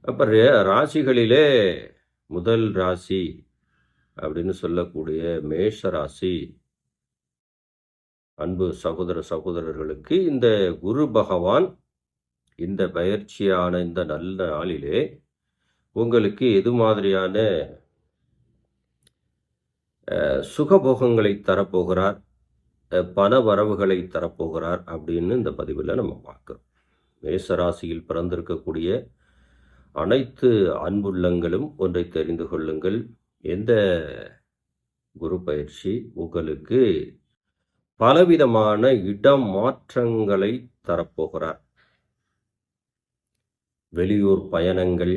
அப்ப ராசிகளிலே முதல் ராசி அப்படின்னு சொல்லக்கூடிய மேஷ ராசி அன்பு சகோதர சகோதரர்களுக்கு இந்த குரு பகவான் இந்த பயிற்சியான இந்த நல்ல நாளிலே உங்களுக்கு எது மாதிரியான சுகபோகங்களை தரப்போகிறார், பண வரவுகளை தரப்போகிறார் அப்படின்னு இந்த பதிவில் நம்ம பார்க்கிறோம். மேசராசியில் பிறந்திருக்கக்கூடிய அனைத்து அன்புள்ளங்களும் ஒன்றை தெரிந்து கொள்ளுங்கள். எந்த குரு பயிற்சி உங்களுக்கு பலவிதமான இடம் மாற்றங்களை தரப்போகிறார். வெளியூர் பயணங்கள்,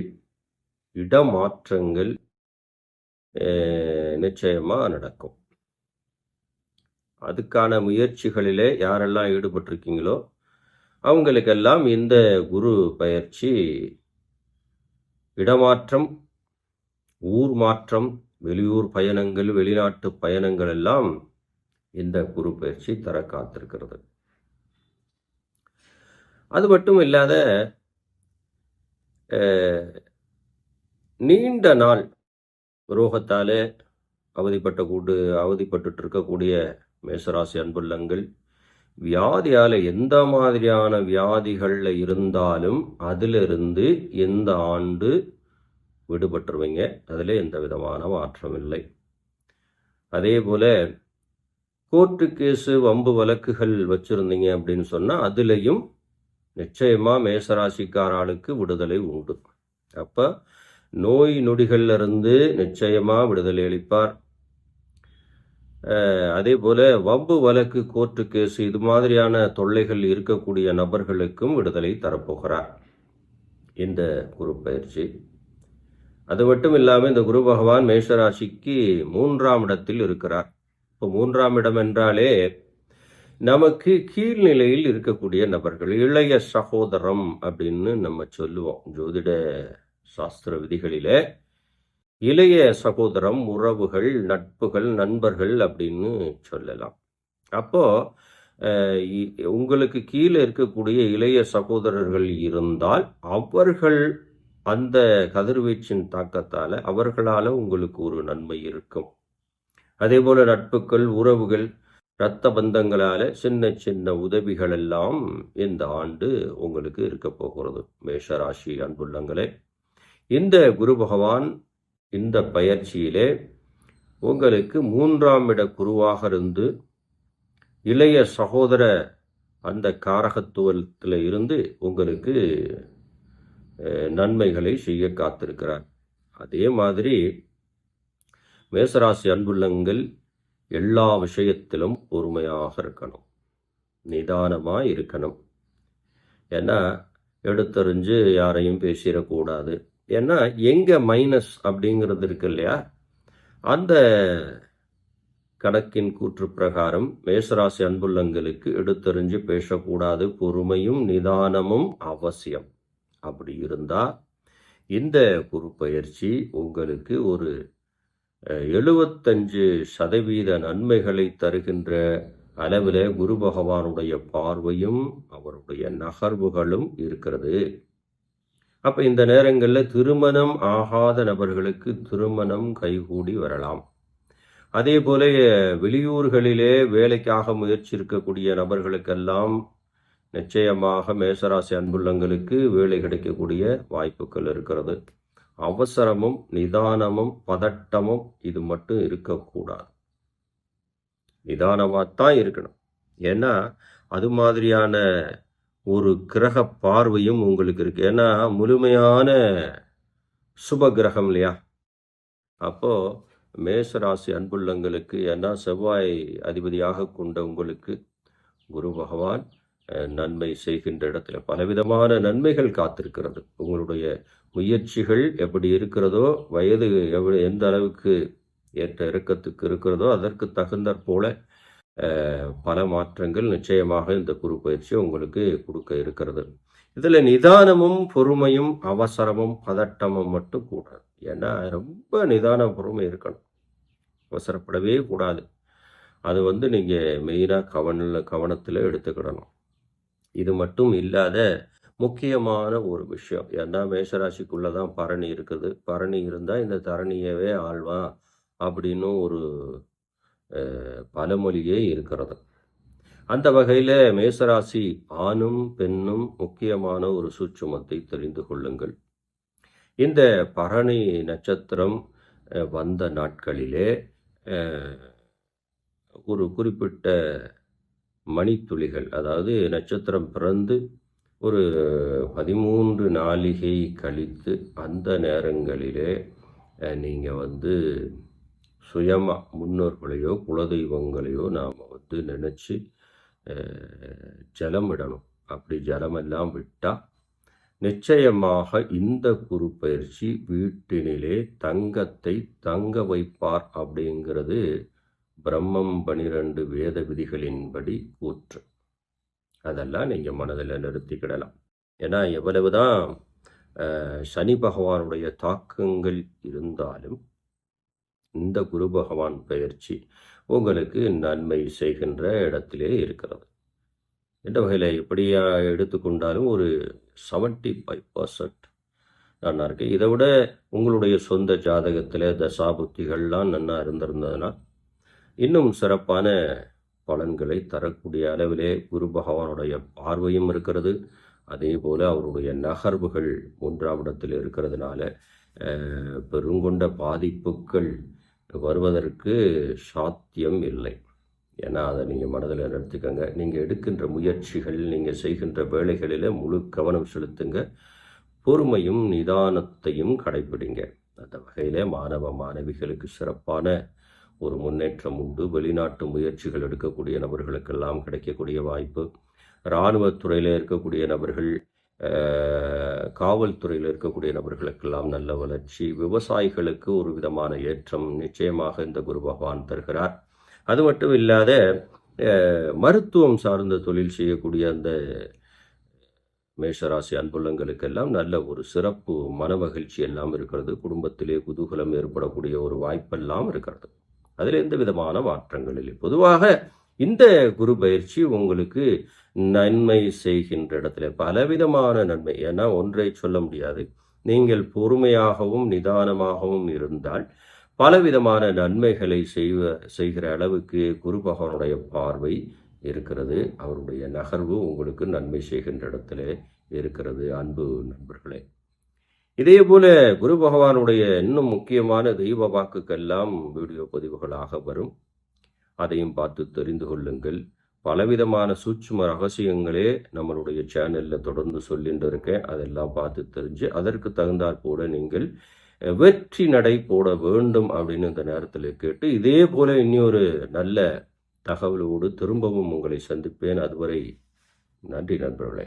இடமாற்றங்கள் நிச்சயமா நடக்கும். அதுக்கான முயற்சிகளிலே யாரெல்லாம் ஈடுபட்டிருக்கீங்களோ அவங்களுக்கெல்லாம் இந்த குரு பயிற்சி இடமாற்றம், ஊர் மாற்றம், வெளியூர் பயணங்கள், வெளிநாட்டு பயணங்கள் எல்லாம் இந்த குரு பயிற்சி தர காத்திருக்கிறது. அது மட்டும் இல்லாத நீண்ட நாள் ரோகத்தாலே அவதிப்பட்டு இருக்கக்கூடிய மேசராசி அன்புள்ளங்கள், வியாதியால் எந்த மாதிரியான வியாதிகளில் இருந்தாலும் அதிலிருந்து இந்த ஆண்டு விடுபட்டுருவீங்க. அதில் எந்த விதமான மாற்றம் இல்லை. அதே போல் கோர்ட்டு கேஸு, வம்பு வழக்குகள் வச்சுருந்தீங்க அப்படின்னு சொன்னால் அதுலேயும் நிச்சயமாக மேசராசிக்காராளுக்கு விடுதலை உண்டு. அப்போ நோய் நொடிகளிலிருந்து நிச்சயமாக விடுதலை அளிப்பார். அதே போல் வம்பு வழக்கு, கோர்ட்டு கேஸு இது மாதிரியான தொல்லைகள் இருக்கக்கூடிய நபர்களுக்கும் விடுதலை தரப்போகிறார் இந்த குரு பயிற்சி. அது மட்டும் இல்லாமல் இந்த குரு பகவான் மேஷராசிக்கு 3ஆம் இடத்தில் இருக்கிறார். இப்போ 3ஆம் இடம் என்றாலே நமக்கு கீழ்நிலையில் இருக்கக்கூடிய நபர்கள், இளைய சகோதரம் அப்படின்னு நம்ம சொல்லுவோம். ஜோதிட சாஸ்திர விதிகளிலே இளைய சகோதரம், உறவுகள், நட்புகள், நண்பர்கள் அப்படின்னு சொல்லலாம். அப்போ உங்களுக்கு கீழே இருக்கக்கூடிய இளைய சகோதரர்கள் இருந்தால் அவர்கள் அந்த கதிர்வீச்சின் தாக்கத்தால் அவர்களால் உங்களுக்கு ஒரு நன்மை இருக்கும். அதே போல் நட்புகள், உறவுகள், இரத்த பந்தங்களால் சின்ன சின்ன உதவிகள் எல்லாம் இந்த ஆண்டு உங்களுக்கு இருக்க போகிறது. மேஷராசி அன்புள்ளங்களே, இந்த குரு பகவான் இந்த பயிற்சியிலே உங்களுக்கு 3ஆம் இட குருவாக இருந்து இளைய சகோதர அந்த காரகத்துவத்தில் இருந்து உங்களுக்கு நன்மைகளை செய்ய காத்திருக்கிறார். அதே மாதிரி மேசராசி அன்புள்ளங்கள் எல்லா விஷயத்திலும் பொறுமையாக இருக்கணும், நிதானமாக இருக்கணும். ஏன்னா எடுத்தறிஞ்சு யாரையும் பேசிடக்கூடாது. ஏன்னா எங்கே மைனஸ் அப்படிங்கிறது இருக்கு இல்லையா, அந்த கணக்கின் கூற்று பிரகாரம் மேசராசி அன்புள்ளங்களுக்கு எடுத்தறிஞ்சு பேசக்கூடாது. பொறுமையும் நிதானமும் அவசியம். அப்படி இருந்தால் இந்த குரு பயிற்சி உங்களுக்கு ஒரு 75% நன்மைகளை தருகின்ற அளவில் குரு பகவானுடைய பார்வையும் அவருடைய நகர்வுகளும் இருக்கிறது. அப்போ இந்த நேரங்களில் திருமணம் ஆகாத நபர்களுக்கு திருமணம் கைகூடி வரலாம். அதே போல வெளியூர்களிலே வேலைக்காக முயற்சி இருக்கக்கூடிய நபர்களுக்கெல்லாம் நிச்சயமாக மேசராசி அன்புள்ளங்களுக்கு வேலை கிடைக்கக்கூடிய வாய்ப்புகள் இருக்கிறது. அவசரமும் நிதானமும் பதட்டமும் இது மட்டும் இருக்கக்கூடாது. நிதானமாகத்தான் இருக்கணும். ஏன்னா அது மாதிரியான ஒரு கிரக பார்வையும் உங்களுக்கு இருக்கு. ஏன்னா முழுமையான சுப கிரகம் இல்லையா. அப்போ மேசராசி அன்புள்ளங்களுக்கு, ஏன்னா செவ்வாய் அதிபதியாக கொண்ட உங்களுக்கு குரு பகவான் நன்மை செய்கின்ற இடத்துல பலவிதமான நன்மைகள் காத்திருக்கிறது. உங்களுடைய முயற்சிகள் எப்படி இருக்கிறதோ, வயது எந்த அளவுக்கு ஏற்ற இறக்கத்துக்கு இருக்கிறதோ அதற்கு தகுந்தாற் போல பல மாற்றங்கள் நிச்சயமாக இந்த குரு பயிற்சி உங்களுக்கு கொடுக்க இருக்கிறது. இதில் நிதானமும் பொறுமையும் அவசரமும் பதட்டமும் மட்டும் கூடாது. ஏன்னா ரொம்ப நிதான பொறுமை இருக்கணும், அவசரப்படவே கூடாது. அது நீங்கள் மெயினாக கவனத்தில் எடுத்துக்கிடணும். இது மட்டும் இல்லாத முக்கியமான ஒரு விஷயம். ஏன்னா மேஷராசிக்குள்ள தான் பரணி இருக்குது. பரணி இருந்தா இந்த தரணியவே ஆள்வான் அப்படின்னு ஒரு பழமொழியே இருக்கிறது. அந்த வகையில மேஷராசி ஆணும், பெண்ணும் முக்கியமான ஒரு சூட்சுமத்தை தெரிந்து கொள்ளுங்கள். இந்த பரணி நட்சத்திரம் வந்த நாட்களிலே அ ஒரு குறிப்பிட்ட மணித்துளிகள், அதாவது நட்சத்திரம் பிறந்து ஒரு 13 நாழிகை கழித்து அந்த நேரங்களிலே நீங்க வந்து சுயமா முன்னோர்களையோ, குலதெய்வங்களையோ நாம வந்து நினைச்சு ஜலம் விடணும். அப்படி ஜலமெல்லாம் விட்டா நிச்சயமாக இந்த குரு பயிற்சி வீட்டினிலே தங்கத்தை தங்க வைப்பார் அப்படிங்கிறது பிரம்மம் 12 வேத விதிகளின்படி கூற்று. அதெல்லாம் நீங்க மனதில் நிறுத்திக்கிடலாம். ஏன்னா எவ்வளவுதான் சனி பகவானுடைய தாக்கங்கள் இருந்தாலும் இந்த குரு பகவான் பயிற்சி உங்களுக்கு நன்மை செய்கின்ற இடத்திலே இருக்கிறது. எந்த வகையில் எப்படியா எடுத்துக்கொண்டாலும் ஒரு 75% நல்லா இருக்கு. இதை விட உங்களுடைய சொந்த ஜாதகத்தில் தசாபுத்திகள்லாம் நல்லா இருந்திருந்ததுன்னா இன்னும் சிறப்பான பலன்களை தரக்கூடிய அளவிலே குரு பகவானுடைய பார்வையும் இருக்கிறது. அதே போல் அவருடைய நகர்வுகள் 3ஆம் இடத்தில் இருக்கிறதுனால பெருங்கொண்ட பாதிப்புகள் வருவதற்கு சாத்தியம் இல்லை. ஏன்னா அதை நீங்கள் மனதில் நிறுத்திக்கங்க. நீங்கள் எடுக்கின்ற முயற்சிகள், நீங்கள் செய்கின்ற வேலைகளில் முழு கவனம் செலுத்துங்க. பொறுமையும் நிதானத்தையும் கடைபிடிங்க. அந்த வகையில் மாணவ மாணவிகளுக்கு சிறப்பான ஒரு முன்னேற்றம் உண்டு. வெளிநாட்டு முயற்சிகள் எடுக்கக்கூடிய நபர்களுக்கெல்லாம் கிடைக்கக்கூடிய வாய்ப்பு, இராணுவத்துறையில் இருக்கக்கூடிய நபர்கள், காவல்துறையில் இருக்கக்கூடிய நபர்களுக்கெல்லாம் நல்ல வளர்ச்சி, விவசாயிகளுக்கு ஒரு விதமான ஏற்றம் நிச்சயமாக இந்த குரு பகவான் தருகிறார். அது மட்டும் இல்லாத மருத்துவம் சார்ந்த தொழில் செய்யக்கூடிய அந்த மேஷராசி அன்புள்ளங்களுக்கெல்லாம் நல்ல ஒரு சிறப்பு மன மகிழ்ச்சி எல்லாம் இருக்கிறது. குடும்பத்திலே குதூகலம் ஏற்படக்கூடிய ஒரு வாய்ப்பெல்லாம் இருக்கிறது. அதில் எந்த விதமான மாற்றங்கள் இல்லை. பொதுவாக இந்த குரு பயிற்சி உங்களுக்கு நன்மை செய்கின்ற இடத்துல பலவிதமான நன்மை. ஏன்னா ஒன்றை சொல்ல முடியாது. நீங்கள் பொறுமையாகவும் நிதானமாகவும் இருந்தால் பலவிதமான நன்மைகளை செய்கிற அளவுக்கு குரு பகவானுடைய பார்வை இருக்கிறது. அவருடைய நகர்வு உங்களுக்கு நன்மை செய்கின்ற இடத்துல இருக்கிறது. அன்பு நண்பர்களே, இதே போல குரு பகவானுடைய இன்னும் முக்கியமான தெய்வ வாக்குக்கெல்லாம் வீடியோ பதிவுகளாக வரும். அதையும் பார்த்து தெரிந்து கொள்ளுங்கள். பலவிதமான சூட்சும ரகசியங்களே நம்மளுடைய சேனலில் தொடர்ந்து சொல்லிட்டு இருக்கேன். அதெல்லாம் பார்த்து தெரிஞ்சு அதற்கு தகுந்தாற் போல நீங்கள் வெற்றி நடை போட வேண்டும் அப்படின்னு இந்த நேரத்தில் கேட்டு, இதே போல இன்னொரு நல்ல தகவலோடு திரும்பவும் உங்களை சந்திப்பேன். அதுவரை நன்றி நண்பர்களே.